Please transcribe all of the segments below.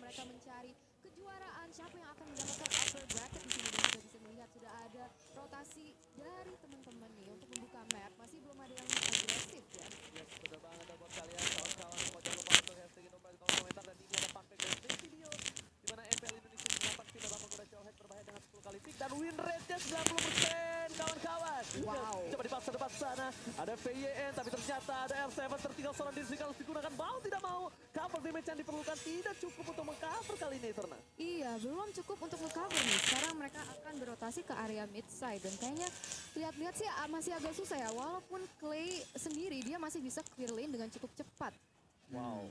mereka mencari kejuaraan. Siapa yang akan mendapatkan upper bracket di sini, dan kita bisa melihat sudah ada rotasi dari teman-teman nih untuk membuka map. Masih belum ada yang agresif ya. Yes, betul banget buat kalian kawan-kawan semua. Jangan lupa untuk hashtag Indo Pride di kolom komentar, dan ini ada fun fact dari video di mana MPL Indonesia mendapat tidak bakal kuda jauh berbahaya dengan 10 kali pick dan win rate-nya 90% kawan-kawan. Wow. Coba dipaksa depan sana, ada VYN tapi ternyata ada R7 tertinggal seorang diri kalau digunakan mau tidak mau. Cover damage yang diperlukan tidak cukup untuk mengcover kali ini Eterna. Iya, belum cukup untuk nge-cover nih. Sekarang mereka akan berotasi ke area mid side, dan kayaknya lihat-lihat sih masih agak susah ya. Walaupun Clay sendiri dia masih bisa clear lane dengan cukup cepat. Wow.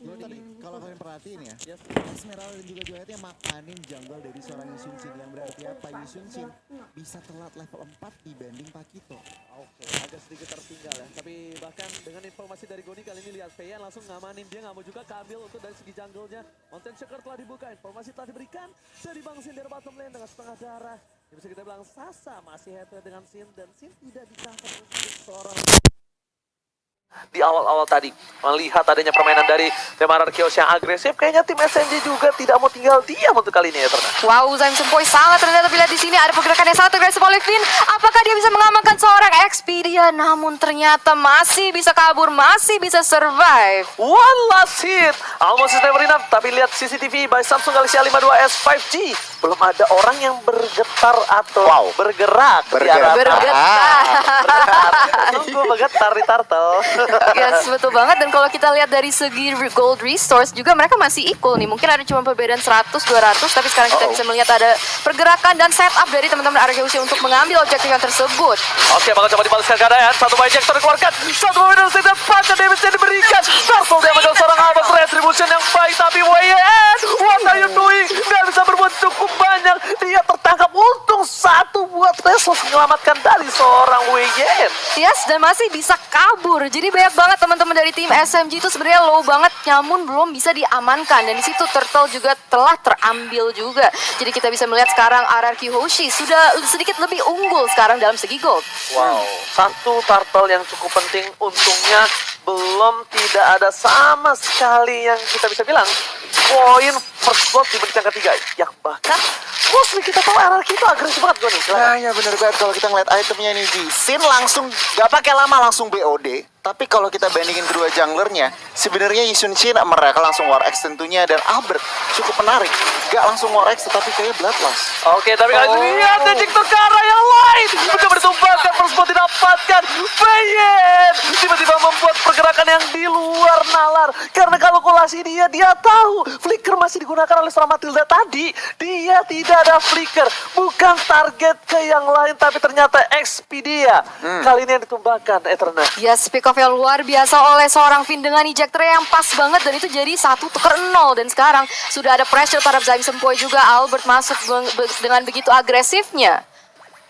Lo tadi kalau kalian perhatiin ya, Yes. Esmeralda dan juga Joet yang makanin jungle dari seorang Yusun Shin, yang berarti apa? Yusun Shin bisa telat level 4 dibanding Pakito. Oke, agak sedikit tertinggal ya. Tapi bahkan dengan informasi dari Goni kali ini lihat VYN langsung ngamanin, dia nggak mau juga keambil untuk dari segi jungle-nya. Mountain Shaker telah dibuka, informasi telah diberikan dari Bang Sin dari bottom lane dengan setengah darah. Yang bisa kita bilang Sasa masih head to head dengan Sin, dan Sin tidak di-cover untuk seorang di awal-awal tadi. Melihat adanya permainan dari tim Ararkios yang agresif, kayaknya tim SNJ juga tidak mau tinggal diam untuk kali ini ya Terna. Wow, Zaim Sempoi sangat terlihat bila di sini ada pergerakan yang sangat agresif oleh Finn. Apakah dia bisa mengamankan seorang Expedia? Namun ternyata masih bisa kabur, masih bisa survive. One last hit, almost never enough. Tapi lihat CCTV by Samsung Galaxy A52s 5G, belum ada orang yang bergetar atau bergerak. Bergerak. Tunggu bergetar di turtle. Yes, betul banget. Dan kalau kita lihat dari segi gold resource juga mereka masih equal nih. Mungkin ada cuma perbedaan 100-200, tapi sekarang kita bisa melihat ada pergerakan dan setup dari teman-teman RGUC untuk mengambil objektif yang tersebut. Oke, bakal coba dibalaskan keadaan. Satu bijector dikeluarkan, satu momen tidak pada damage yang diberikan. Turtle dia mengambil seorang Albert, retribution yang baik, tapi WYN, what are you doing? Dia bisa berbuat cukup banyak. Dia tertangkap, untung satu buat Resos menyelamatkan dari seorang WYN. Yes, dan masih bisa kabur. Jadi banyak banget teman-teman dari tim SMG itu sebenarnya low banget, namun belum bisa diamankan. Dan di situ Turtle juga telah terambil juga. Jadi kita bisa melihat sekarang RRQ Hoshi sudah sedikit lebih unggul sekarang dalam segi gold. Wow, satu turtle yang cukup penting, untungnya belum tidak ada sama sekali yang kita bisa bilang poin first blood di menit yang ketiga, yang bahkan mostly kita tahu RRQ itu agresif banget gue nih. Nah ya bener banget, kalau kita ngeliat itemnya nih Ji, Sin langsung gak pakai lama langsung BOD. Tapi kalau kita bandingin kedua junglernya, sebenarnya Yusun Shin mereka langsung War X tentunya, dan Albert cukup menarik. Gak langsung War X tetapi kayak Bloodlust. Oke, tapi kali ini lihat Jektor ke arah yang lain, mencoba ditumbangkan, first blood didapatkan. Bayen tiba-tiba membuat pergerakan yang di luar nalar, karena kalkulasi dia tahu flicker masih digunakan oleh seorang Matilda tadi. Dia tidak ada flicker, bukan target ke yang lain, tapi ternyata Expedia kali ini yang ditumbangkan Eterna. Yes, pick off yang luar biasa oleh seorang Finn dengan ejector yang pas banget, dan itu jadi 1-0. Dan sekarang sudah ada pressure terhadap Zaim Sempoi juga. Albert masuk dengan begitu agresifnya.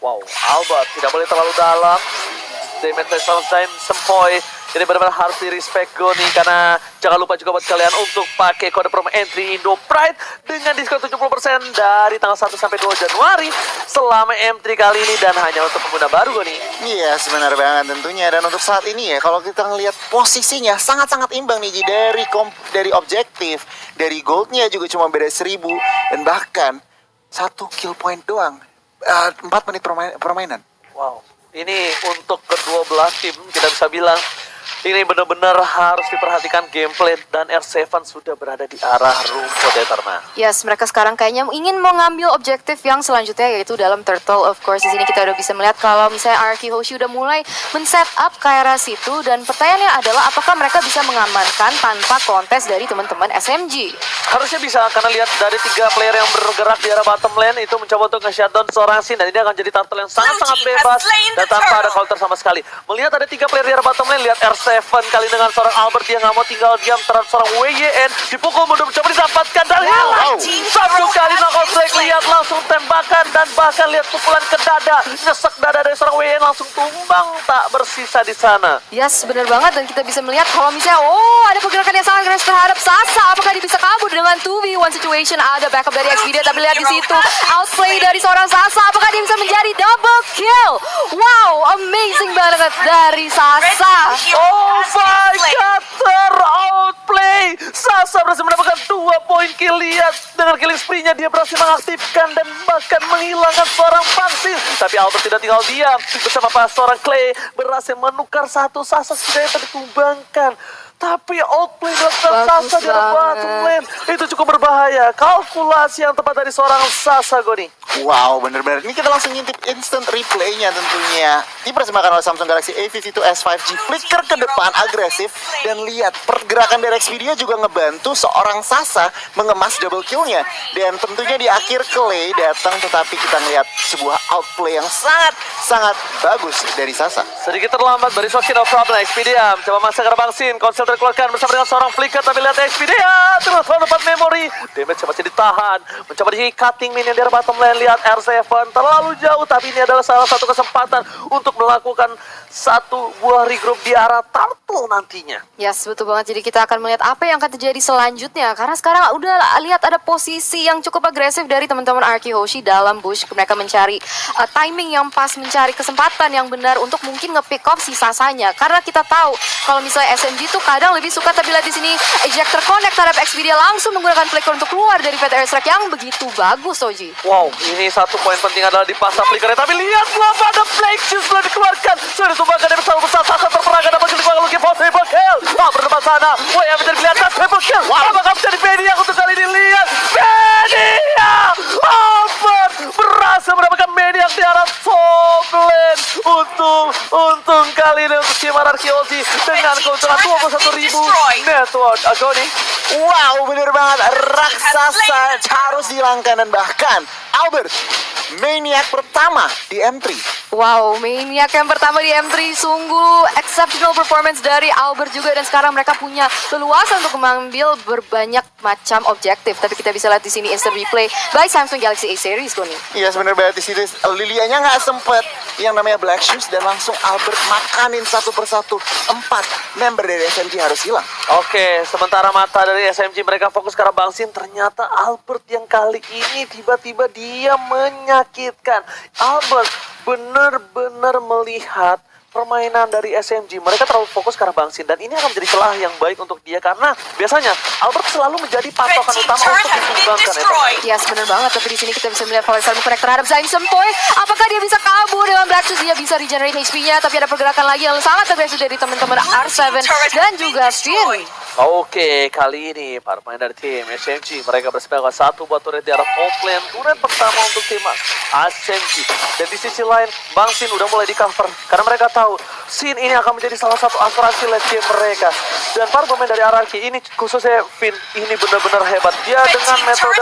Wow, Albert tidak boleh terlalu dalam. Damage dari seorang Zaim Sempoi ini benar-benar harus di respect Goni, karena jangan lupa juga buat kalian untuk pakai kode promo entry Indo Pride dengan diskon 70% dari tanggal 1 sampai 2 Januari selama M3 kali ini, dan hanya untuk pengguna baru Goni. Iya, sebenarnya banget tentunya. Dan untuk saat ini ya, kalau kita ngelihat posisinya sangat-sangat imbang nih Ji. Dari objektif, dari goldnya juga cuma beda 1000, dan bahkan 1 kill point doang. 4 menit permainan. Wow, ini untuk kedua belah tim kita bisa bilang ini benar-benar harus diperhatikan gameplay, dan R7 sudah berada di arah rumput Eterna. Yes, mereka sekarang kayaknya ingin mengambil objektif yang selanjutnya, yaitu dalam Turtle. Of course, di sini kita udah bisa melihat kalau misalnya RRQ Hoshi udah mulai men-set up ke arah situ, dan pertanyaannya adalah apakah mereka bisa mengamankan tanpa kontes dari teman-teman SMG? Harusnya bisa, karena lihat dari 3 player yang bergerak di arah bottom lane itu mencoba untuk nge-shutdown seorang Sin, dan ini akan jadi turtle yang sangat-sangat bebas dan tanpa ada counter sama sekali. Melihat ada 3 player di arah bottom lane, lihat R7 kali dengan seorang Albert, dia nggak mau tinggal diam terhadap seorang WYN, dipukul mundur mencoba didapatkan dan hilang. Satu kali knockout strike, lihat langsung tembakan, dan bahkan lihat pukulan ke dada, nyesek dada dari seorang WYN, langsung tumbang tak bersisa di sana. Yes, benar banget. Dan kita bisa melihat kalau misalnya ada pergerakan yang sangat agresif terhadap Sasa. Apakah dia bisa kabur dengan dengan 2v1 situation. Ada backup dari Xperia, tapi lihat di situ outplay dari seorang Sasa. Apakah dia bisa menjadi double kill? Wow, amazing banget dari Sasa. Oh my god, ter-outplay. Sasa berhasil mendapatkan 2 poin kill. Lihat, dengan killing spree-nya dia berhasil mengaktifkan dan bahkan menghilangkan seorang Bangsin. Tapi Albert tidak tinggal diam. Bersama seorang Clay berhasil menukar satu Sasa setidaknya tertumbangkan. Tapi outplay dilakukan Sasa di arah bottom lane. Itu cukup berbahaya. Kalkulasi yang tepat dari seorang Sasa, Goni. Wow, bener-bener. Ini kita langsung ngintip instant replay-nya tentunya. Dipersembahkan oleh Samsung Galaxy A52s 5G. Flicker ke depan, agresif. Dan lihat, pergerakan dari Xperia juga ngebantu seorang Sasa mengemas double kill-nya. Dan tentunya di akhir Clay datang, tetapi kita ngeliat sebuah outplay yang sangat bagus dari Sasa. Sedikit terlambat dari Soki, no problem. Xperia coba masuk ke Bangsin. Konsel terkeluarkan bersama dengan seorang Flicker. Tapi lihat Xperia terus mendapat memori. Damage masih ditahan. Mencoba di cutting minion dari bottom lane. Lihat R7 terlalu jauh. Tapi ini adalah salah satu kesempatan untuk melakukan satu buah regroup di arah Turtle nantinya. Yes, betul banget. Jadi kita akan melihat apa yang akan terjadi selanjutnya. Karena sekarang udah lihat ada posisi yang cukup agresif dari teman-teman Arky Hoshi dalam bush. Mereka mencari timing yang pas, mencari kesempatan yang benar untuk mungkin nge-pick off si Sasanya. Karena kita tahu kalau misalnya SMG tuh kadang lebih suka, tapi lihat di sini ejector connect terhadap Xperia langsung menggunakan flicker untuk keluar dari PT Airstrike yang begitu bagus, Oji. Wow, ini satu poin penting adalah di pasar Flickernya. Tapi lihat kenapa ada Flake Shoes sudah dikeluarkan. Sudah ditumbangkan dari besar Sasa terperangkan dapat jadi lagi for triple kill. Berdepan sana. Wah, yang bisa kelihatan triple kill. Apakah bisa di Media untuk kali ini? Lihat Media. Albert berhasil mendapatkan Media di arah top lane. Untung kali ini untuk tim Arky Hoshi dengan keuntungan 21.000 network. Agoni. Wow, bener banget. Raksasa harus dihilangkan. Dan bahkan Albert, maniak pertama di M3. Wow, maniak yang pertama di M3. Sungguh exceptional performance dari Albert juga. Dan sekarang mereka punya leluasa untuk mengambil berbanyak macam objektif. Tapi kita bisa lihat di sini instant replay by Samsung Galaxy A series, Goni. Iya, sebenarnya banget di situ Lilianya nggak sempet yang namanya Black Shoes dan langsung Albert makanin satu persatu. 4 member dari SMG harus hilang. Oke, sementara mata dari SMG mereka fokus ke arah Bangsin. Ternyata Albert yang kali ini tiba-tiba dia menyakitkan. Albert benar-benar melihat permainan dari SMG. Mereka terlalu fokus ke arah Bangsin. Dan ini akan menjadi celah yang baik untuk dia. Karena biasanya Albert selalu menjadi patokan utama untuk ditumbangkan. Yes, benar banget. Tapi di sini kita bisa melihat Volley Star Connect terhadap Zain Sempoy. Apakah dia bisa kabur dengan Black Shoes? Dia bisa regenerate HP-nya. Tapi ada pergerakan lagi yang sangat agresif dari teman-teman R7 dan juga Finn. Oke, kali ini para pemain dari tim SMG mereka bersepakat satu buat turret di arah top lane. Turret pertama untuk tim SMG. Dan di sisi lain, Bangsin udah mulai di cover karena mereka tahu Sin ini akan menjadi salah satu asuransi late game mereka. Dan para pemain dari Araki ini khususnya Finn ini benar-benar hebat. Dia dengan metode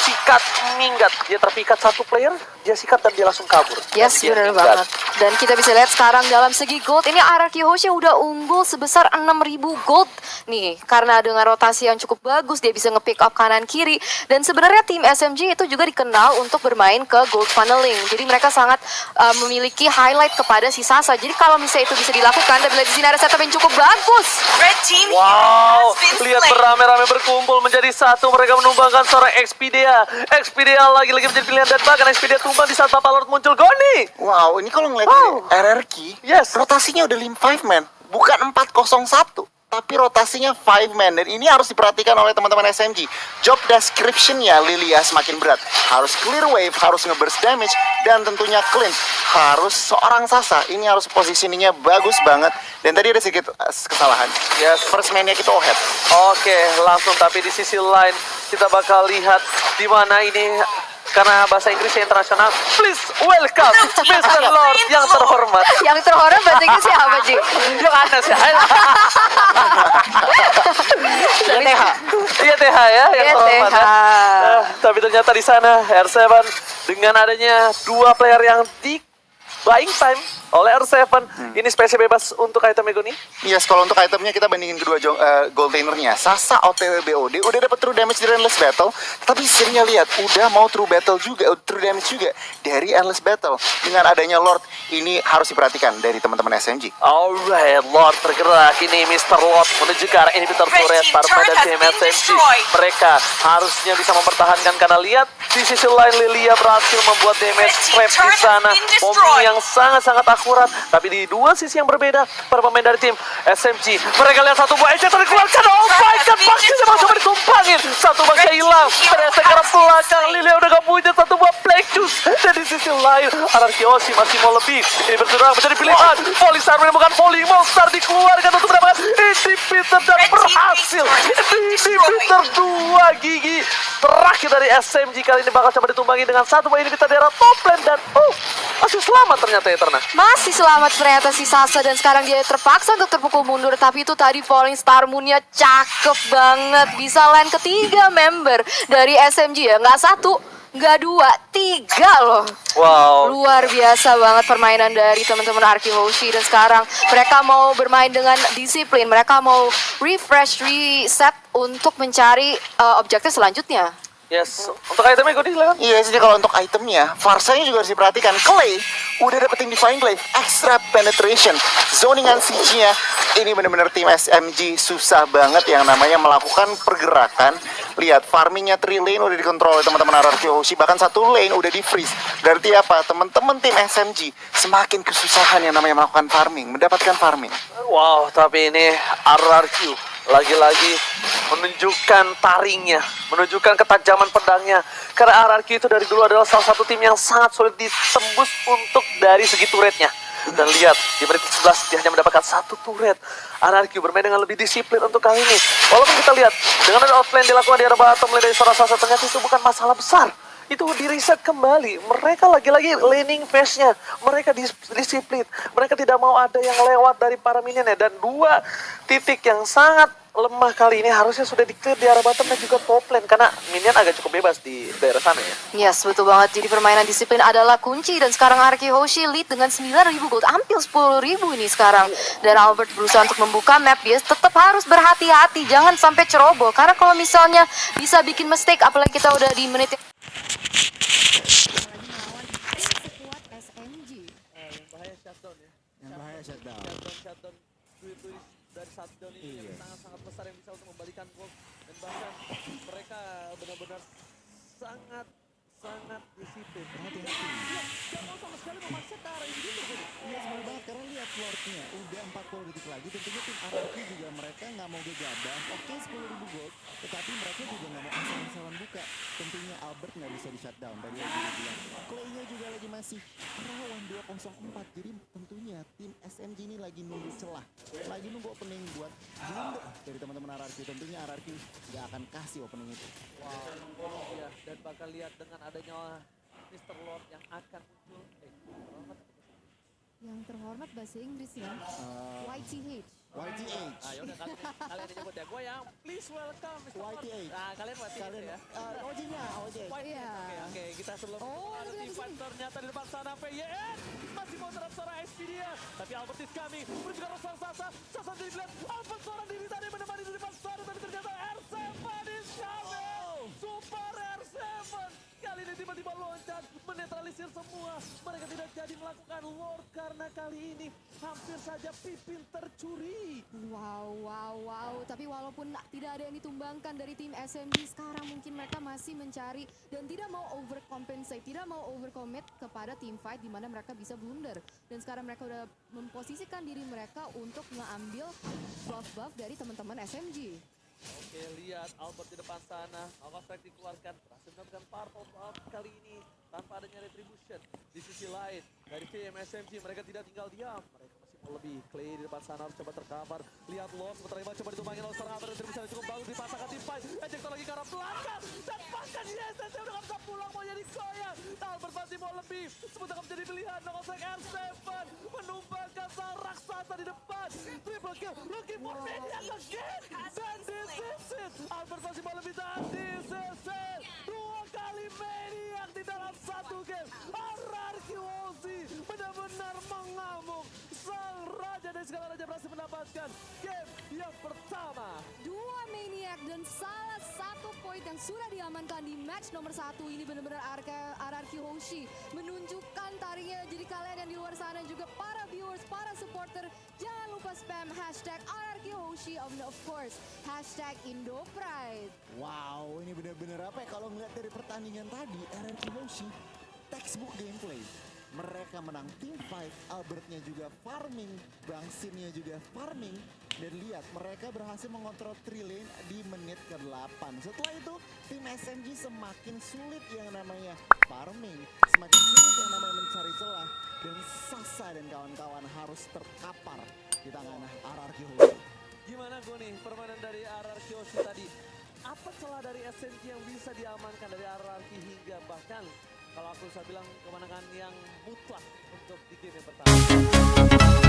sikat minggat. Dia terpikat satu player, dia sikat dan dia langsung kabur. Yes, benar banget. Dan kita bisa lihat sekarang dalam segi gold ini Arky Hoshi udah unggul sebesar 6.000 gold nih, karena dengan rotasi yang cukup bagus dia bisa nge-pick up kanan kiri. Dan sebenarnya tim SMG itu juga dikenal untuk bermain ke gold funneling. Jadi mereka sangat memiliki highlight kepada si Sasa. Jadi kalau misalnya itu bisa dilakukan, dan di sini ada setup yang cukup bagus. Wow, lihat beramai-ramai berkumpul menjadi satu. Mereka menumbangkan seorang Xperia. Xperia lagi-lagi menjadi pilihan dan bahkan Xperia tumbang di saat Papa Lord muncul. Goni. Wow, ini kalau ngeliat RRQ, Yes. rotasinya udah 5 man, bukan 401. Tapi rotasinya 5 man, dan ini harus diperhatikan oleh teman-teman SMG. Job description-nya Lilia semakin berat. Harus clear wave, harus nge-burst damage, dan tentunya clean. Harus seorang Sasa, ini harus positioningnya bagus banget. Dan tadi ada sedikit kesalahan. Yes. First man-nya kita head. Oke, langsung tapi di sisi lain kita bakal lihat di mana ini. Karena bahasa Inggrisnya internasional. Please welcome Mr. Lord yang terhormat. Yang terhormat bahasa Inggrisnya apa, Ji? Yang aneh sih. Dan TH. Iya TH ya, yang Iya, terhormat. TH. Tapi ternyata di sana R7 dengan adanya dua player yang buying time oleh R7. Ini spesial bebas untuk item Goni. Yes, kalau untuk itemnya kita bandingin kedua gold lainernya. Sasa OTW BOD udah dapat true damage dari Endless Battle, tapi seringnya lihat udah mau true true damage juga dari Endless Battle. Dengan adanya Lord, ini harus diperhatikan dari teman-teman SMG. Alright, Lord bergerak. Ini Mr. Lord menuju ke arah inhibitor turret para pemain dari tim SMG. Mereka harusnya bisa mempertahankan karena lihat di sisi lain Lilia berhasil membuat damage trap di sana. Momen yang sangat-sangat akurat. Tapi di dua sisi yang berbeda para pemain dari tim SMG. Mereka lihat satu buah eject dikeluarkan. Oh my god, pastinya memang coba ditumpangin. Satu bangsa hilang. Ternyata ke arah belakang. Lilia udah gak punya satu buah black juice. Dan di sisi lain Anarkiosi masih mau lebih. Ini berserang menjadi pilihan. Volley Star menemukan volley monster dikeluarkan untuk mendapatkan inhibitor dan berhasil. Inhibitor 2 gigi terakhir dari SMG kali ini bakal coba ditumbangi dengan satu buah inhibitor daerah top lane dan masih selamat ternyata Eterna. Masih selamat ternyata si Sasa dan sekarang dia terpaksa untuk terpukul mundur. Tapi itu tadi Falling Star Moon-nya cakep banget. Bisa lane ketiga member dari SMG ya. Nggak satu, nggak dua, tiga loh. Wow. Luar biasa banget permainan dari teman-teman Arki Hoshi. Dan sekarang mereka mau bermain dengan disiplin. Mereka mau refresh, reset untuk mencari objektif selanjutnya. Yes, untuk itemnya gue silakan. Iya, jadi kalau untuk itemnya, Farsanya juga harus diperhatikan. Clay udah dapetin Divine Glaive, extra penetration, zoningan siege-nya. Ini bener-bener tim SMG susah banget yang namanya melakukan pergerakan. Lihat, farmingnya 3 lane udah dikontrol oleh teman-teman RRQ Hoshi, bahkan 1 lane udah di freeze. Berarti apa? Teman-teman tim SMG semakin kesusahan yang namanya melakukan farming, mendapatkan farming. Wow, tapi ini RRQ lagi-lagi menunjukkan taringnya, menunjukkan ketajaman pedangnya. Karena RRQ itu dari dulu adalah salah satu tim yang sangat sulit ditembus untuk dari segi turretnya. Dan lihat, di menit 11 dia hanya mendapatkan 1 turret. RRQ bermain dengan lebih disiplin untuk kali ini. Walaupun kita lihat, dengan ada outplay dilakukan di arah bottom lane dari Sasa, ternyata itu bukan masalah besar. Itu di reset kembali. Mereka lagi-lagi laning phase-nya. Mereka disiplin. Mereka tidak mau ada yang lewat dari para minionnya. Dan 2 titik yang sangat lemah kali ini harusnya sudah di-clear di arah bottom dan juga top lane. Karena minion agak cukup bebas di daerah sana ya. Yes, betul banget. Jadi permainan disiplin adalah kunci. Dan sekarang Arki Hoshi lead dengan 9.000 gold. Hampir 10.000 ini sekarang. Dan Albert berusaha untuk membuka map. Dia tetap harus berhati-hati. Jangan sampai ceroboh. Karena kalau misalnya bisa bikin mistake. Apalagi kita udah di menit Sekuat SMG. Yang bahaya shutdown ya. Yang bahaya shutdown. Shutdown. Duit dari shutdown ini yang sangat-sangat besar yang bisa untuk membalikan gol. Dan bahkan mereka benar-benar sangat disiplin. Hati-hati. Gak mau sama sekali memaksa ke arah ini gitu. Iya sebenarnya banget karena lihat Lordnya udah 40 detik lagi. Tentunya tim RRQ juga mereka nggak mau gegabah. Oke 10.000 gold, tetapi mereka juga nggak mau asal-asalan buka. Tentunya Albert nggak bisa di shutdown tadi yang dia bilang. Clay-nya juga lagi masih rawan 204. Jadi tentunya tim SMG ini lagi nunggu celah, lagi nunggu opening buat blunder dari teman-teman RRQ. Tentunya RRQ nggak akan kasih opening itu. Wow. Ya, dan bakal lihat dengan adanya Mr. Lord yang akan muncul. Yang terhormat bahasa Inggris ya. YTH. YTH. Ayo udah kalian nyebut ya. Gue yang please welcome Mr. Lord. YTH. Nah, kalian YTH ya. OJ-nya, OJ. Iya. Oke, kita sebelum ada di Divan ternyata di depan sana PYN masih mau terap seorang SP dia. Tapi Albert is coming, menuju ke arah Sasa dilihat Albert seorang diri tadi menemani di depan sana, tapi ternyata R7 is coming. Super R7 kali ini tiba-tiba loncat menetralisir semua. Mereka tidak jadi melakukan Lord karena kali ini hampir saja Pipin tercuri. Wow. Tapi walaupun tidak ada yang ditumbangkan dari tim SMG, sekarang mungkin mereka masih mencari dan tidak mau overcompensate, tidak mau overcommit kepada team fight di mana mereka bisa blunder. Dan sekarang mereka udah memposisikan diri mereka untuk mengambil buff-buff dari teman-teman SMG. Oke, lihat Albert di depan sana. Maka strike dikeluarkan. Berhasil mendapatkan purple buff kali ini tanpa adanya retribution. Di sisi lain, dari tim SMG mereka tidak tinggal diam. Mereka masih mau lebih. Clay di depan sana harus coba tercover. Lihat Lord sebentar lagi coba ditumbangin oleh seorang retribution yang cukup bagus dipasangkan tim fight. Ejector lagi ke arah belakang. Dan bahkan di SMG udah gak bisa pulang, mau jadi goyang. Albert masih mau lebih. Sebentar menjadi pilihan. Nomor strike R7 menumbangkan sang raksasa di depan. Triple kill. Looking for Maniac again. Dan this is it. Albert masih mau lebih tahan. This is it. 2 kali Maniac di dalam 1 game. RRQ Aussie benar-benar saja dari segala raja berhasil mendapatkan game yang pertama. Dua Maniac dan salah satu poin yang sudah diamankan di match nomor 1 ini benar-benar RRQ Hoshi menunjukkan tarinya. Jadi kalian yang di luar sana juga para viewers, para supporter, jangan lupa spam hashtag RRQ Hoshi and of course hashtag IndoPride. Wow, ini benar-benar apa ya, kalau ngeliat dari pertandingan tadi, RRQ Hoshi textbook gameplay. Mereka menang team fight, Albertnya juga farming, Bang Sinnya juga farming. Dan lihat, mereka berhasil mengontrol 3 lane di menit ke-8. Setelah itu, tim SMG semakin sulit yang namanya farming, semakin sulit yang namanya mencari celah. Dan Sasa dan kawan-kawan harus terkapar di tangan RRQ Hoshi. Gimana Goni, permainan dari RRQ Hoshi tadi? Apa celah dari SMG yang bisa diamankan dari RRQ hingga bahkan kalau aku bisa bilang kemenangan yang mutlak untuk di game yang pertama?